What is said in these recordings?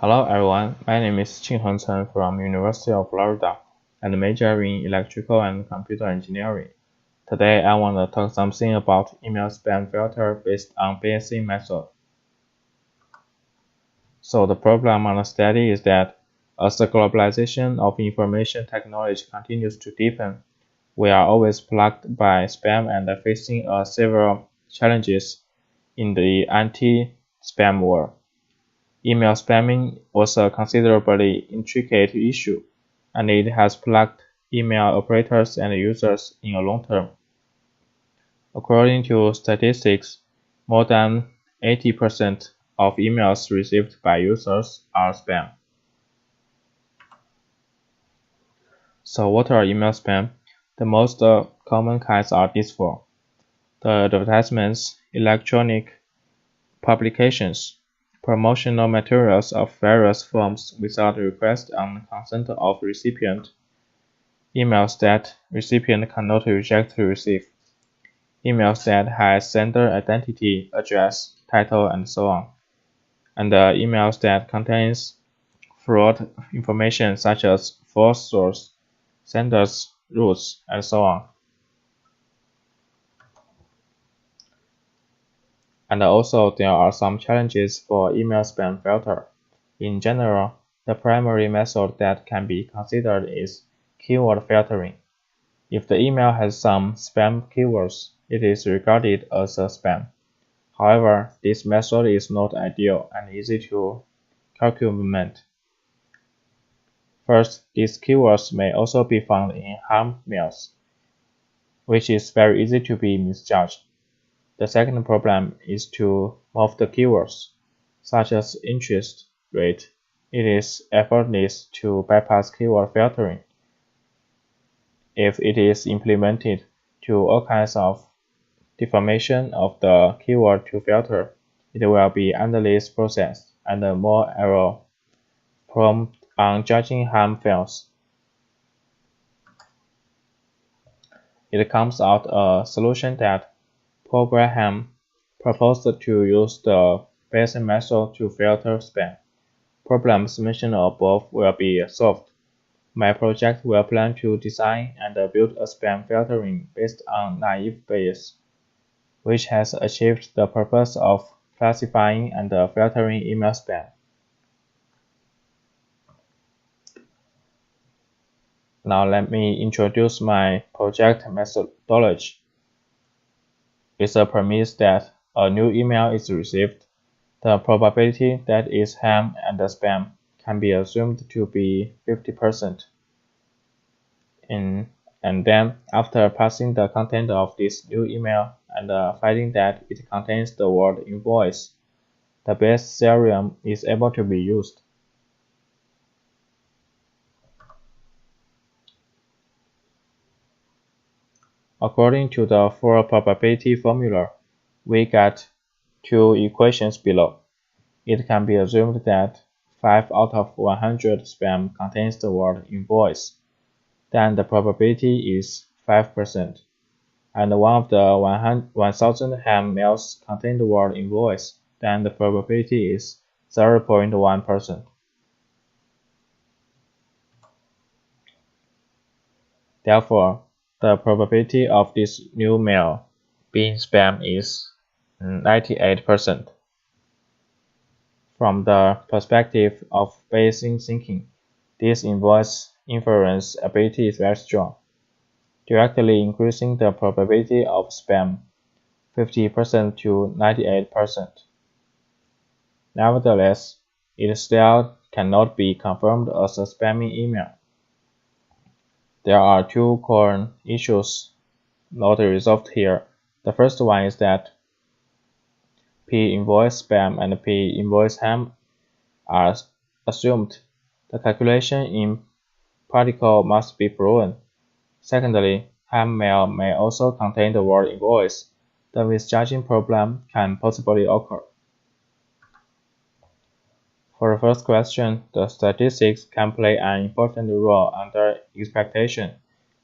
Hello everyone, my name is Chen from University of Florida and major in electrical and computer engineering. Today I want to talk something about email spam filter based on basic method. So the problem on the study is that as the globalization of information technology continues to deepen, we are always plagued by spam and facing several challenges in the anti-spam world. Email spamming was a considerably intricate issue, and it has plagued email operators and users in the long term. According to statistics, more than 80% of emails received by users are spam. So what are email spam? The most common kinds are these four: the advertisements, electronic publications, promotional materials of various forms without request and consent of recipient, emails that recipient cannot reject to receive, emails that has sender identity, address, title, and so on, and emails that contains fraud information such as false source, sender's routes, and so on. And also there are some challenges for email spam filter. In general, the primary method that can be considered is keyword filtering. If the email has some spam keywords, it is regarded as a spam. However, this method is not ideal and easy to calculate. First, these keywords may also be found in harm mails, which is very easy to be misjudged. The second problem is to move the keywords, such as interest rate. It is effortless to bypass keyword filtering. If it is implemented to all kinds of deformation of the keyword to filter, it will be endless process and more error-prone on judging harm fails. It comes out a solution that Paul Graham proposed to use the basic method to filter spam. Problems mentioned above will be solved. My project will plan to design and build a spam filtering based on naive Bayes, which has achieved the purpose of classifying and filtering email spam. Now let me introduce my project methodology. It's a premise that a new email is received. The probability that it's ham and spam can be assumed to be 50%. And then, after parsing the content of this new email and finding that it contains the word invoice, the Bayes theorem is able to be used. According to the full probability formula, we get two equations below. It can be assumed that 5 out of 100 spam contains the word invoice. Then the probability is 5%. And one of the 1000 ham mails contain the word invoice, then the probability is 0.1%. Therefore, the probability of this new mail being spam is 98%. From the perspective of Bayesian thinking, this invoice inference ability is very strong, directly increasing the probability of spam 50% to 98%. Nevertheless, it still cannot be confirmed as a spamming email. There are two core issues not resolved here. The first one is that p-invoice spam and p-invoice ham are assumed. The calculation in particle must be proven. Secondly, ham mail may also contain the word invoice. The misjudging problem can possibly occur. For the first question, the statistics can play an important role under expectation.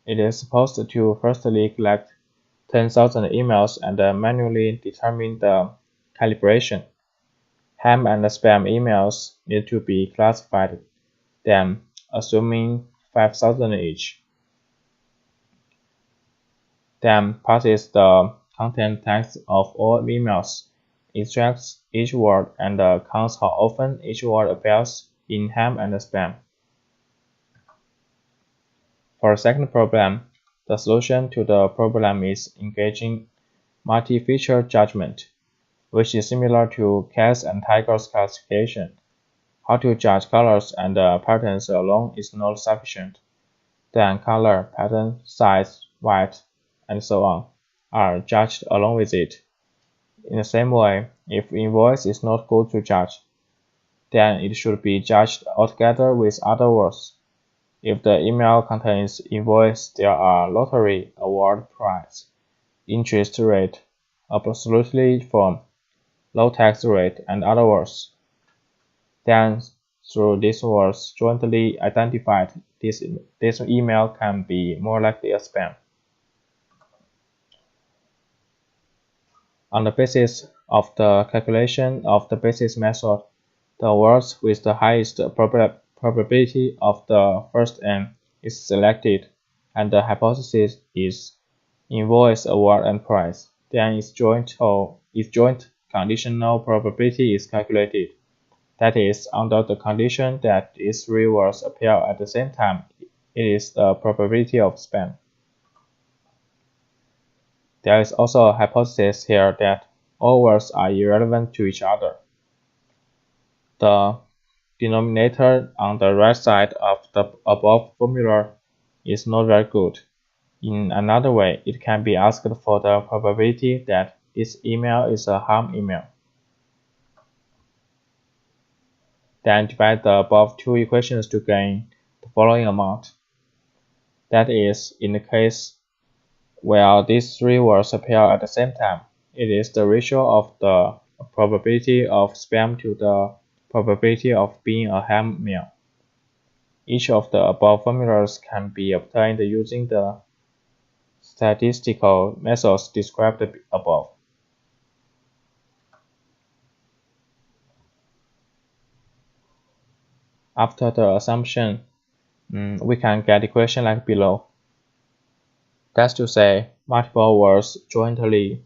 It is supposed to firstly collect 10,000 emails and manually determine the calibration. Ham and spam emails need to be classified, then, assuming 5,000 each, then passes the content text of all emails, extracts each word, and counts how often each word appears in ham and spam. For the second problem, the solution to the problem is engaging multi-feature judgment, which is similar to cats and tigers classification. How to judge colors and patterns alone is not sufficient. Then color, pattern, size, weight, and so on are judged along with it. In the same way, if invoice is not good to judge, then it should be judged altogether with other words. If the email contains invoice, there are lottery, award price, interest rate, absolutely form, low tax rate, and other words. Then, through these words jointly identified, this email can be more likely a spam. On the basis of the calculation of the basis method, the words with the highest probability of the first n is selected, and the hypothesis is invoice, award, and price. Then its joint conditional probability is calculated. That is, under the condition that these three words appear at the same time, it is the probability of spam. There is also a hypothesis here that all words are irrelevant to each other. The denominator on the right side of the above formula is not very good. In another way, it can be asked for the probability that this email is a ham email. Then divide the above two equations to gain the following amount. That is, in the case where these three words appear at the same time, it is the ratio of the probability of spam to the probability of being a ham mail. Each of the above formulas can be obtained using the statistical methods described above. After the assumption, we can get equation like below. That's to say, multiple words jointly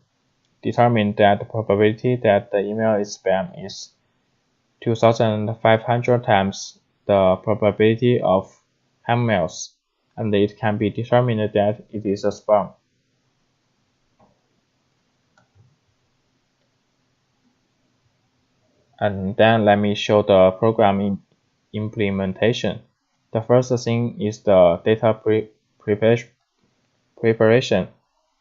determine that the probability that the email is spam is 2,500 times the probability of ham mails, and it can be determined that it is a spam. And then let me show the program implementation. The first thing is the data preparation.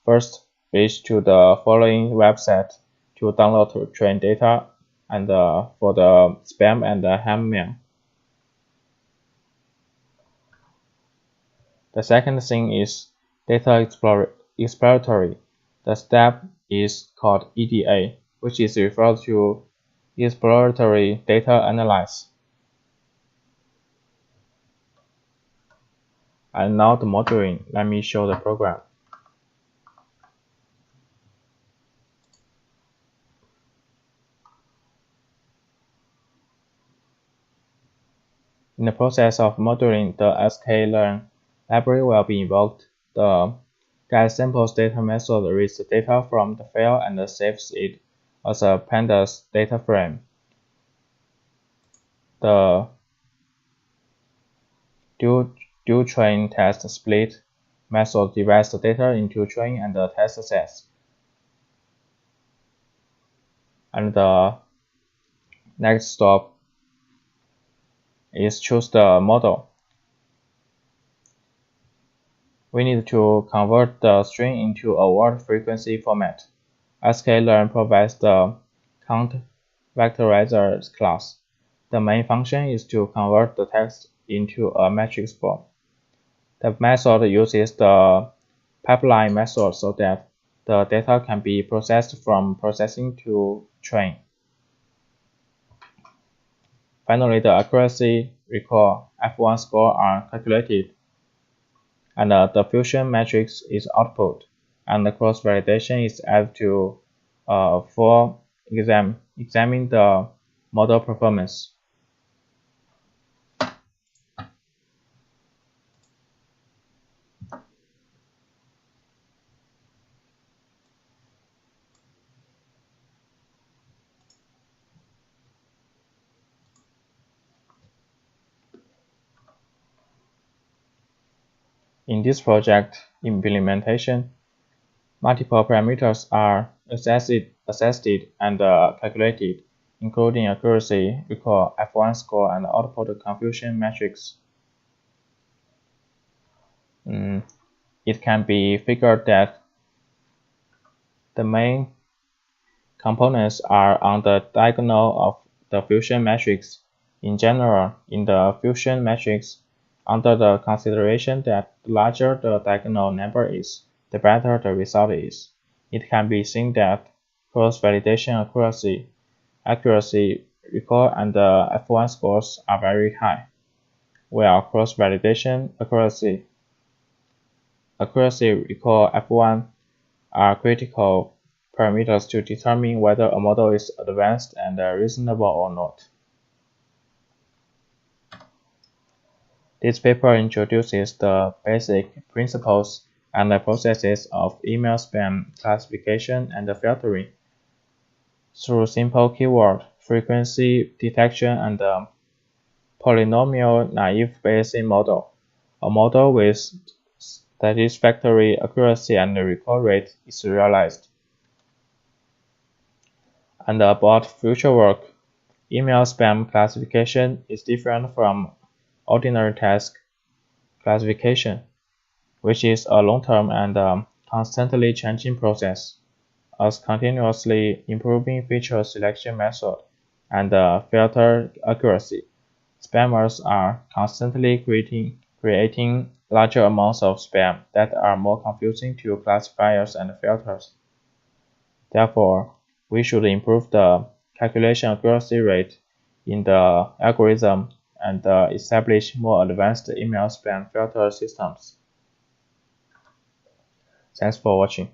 First, reach to the following website to download train data and for the spam and the ham mail. The second thing is data exploratory. The step is called EDA, which is referred to exploratory data analysis. And now the modeling. Let me show the program. In the process of modeling, the sklearn library will be invoked. The getSampleData method reads the data from the file and saves it as a pandas data frame. The do_train test split method divides the data into train and test sets. And the next step is choose the model. We need to convert the string into a word frequency format. sklearn provides the count vectorizer class. The main function is to convert the text into a matrix form. The method uses the pipeline method so that the data can be processed from processing to train. Finally, the accuracy, recall, F1 score are calculated, and the fusion matrix is output, and the cross-validation is added to for examine the model performance. In this project implementation, multiple parameters are assessed and calculated, including accuracy, recall, F1 score, and output confusion matrix. It can be figured that the main components are on the diagonal of the fusion matrix. In general, in the fusion matrix, under the consideration that the larger the diagonal number is, the better the result is, it can be seen that cross-validation accuracy, recall, and the F1 scores are very high, while cross-validation accuracy, recall, F1 are critical parameters to determine whether a model is advanced and reasonable or not. This paper introduces the basic principles and the processes of email spam classification and filtering through simple keyword frequency detection and polynomial naive Bayesian model. A model with satisfactory accuracy and recall rate is realized. And about future work, email spam classification is different from ordinary task classification, which is a long-term and constantly changing process. As continuously improving feature selection method and filter accuracy, spammers are constantly creating larger amounts of spam that are more confusing to classifiers and filters. Therefore, we should improve the calculation accuracy rate in the algorithm and establish more advanced email spam filter systems. Thanks for watching.